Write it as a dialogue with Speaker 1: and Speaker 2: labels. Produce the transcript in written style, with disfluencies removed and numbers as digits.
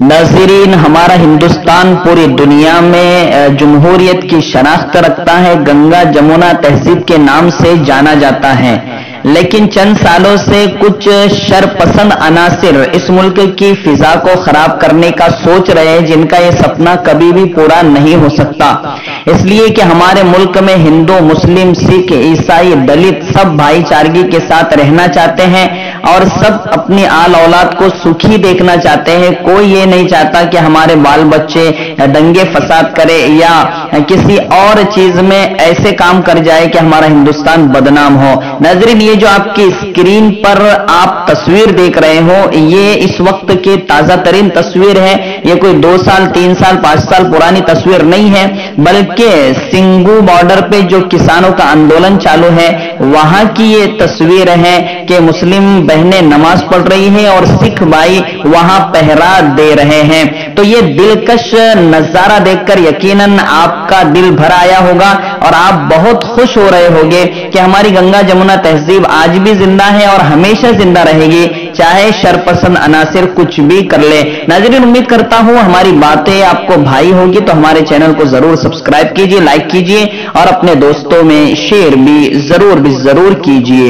Speaker 1: नाज़रीन, हमारा हिंदुस्तान पूरी दुनिया में जमहूरियत की शनाख्त रखता है, गंगा जमुना तहजीब के नाम से जाना जाता है। लेकिन चंद सालों से कुछ शरपसंद अनासिर इस मुल्क की फिजा को खराब करने का सोच रहे हैं, जिनका ये सपना कभी भी पूरा नहीं हो सकता। इसलिए कि हमारे मुल्क में हिंदू, मुस्लिम, सिख, ईसाई, दलित सब भाईचारगी के साथ रहना चाहते हैं और सब अपनी आल औलाद को सुखी देखना चाहते हैं। कोई ये नहीं चाहता कि हमारे बाल बच्चे दंगे फसाद करे या किसी और चीज में ऐसे काम कर जाए कि हमारा हिंदुस्तान बदनाम हो। नाज़रीन, ये जो आपकी स्क्रीन पर आप तस्वीर देख रहे हो, ये इस वक्त की ताजा तरीन तस्वीर है। ये कोई 2 साल, 3 साल, 5 साल पुरानी तस्वीर नहीं है, बल्कि सिंगू बॉर्डर पे जो किसानों का आंदोलन चालू है वहां की ये तस्वीर है कि मुस्लिम बहनें नमाज पढ़ रही हैं और सिख भाई वहां पहरा दे रहे हैं। तो ये दिलकश नजारा देखकर यकीनन आपका दिल भर आया होगा और आप बहुत खुश हो रहे होंगे कि हमारी गंगा जमुना तहजीब आज भी जिंदा है और हमेशा जिंदा रहेगी, चाहे शरपसंद अनासिर कुछ भी कर ले। नाज़रीन, उम्मीद करता हूं हमारी बातें आपको भाई होगी, तो हमारे चैनल को जरूर सब्सक्राइब कीजिए, लाइक कीजिए और अपने दोस्तों में शेयर भी जरूर कीजिए।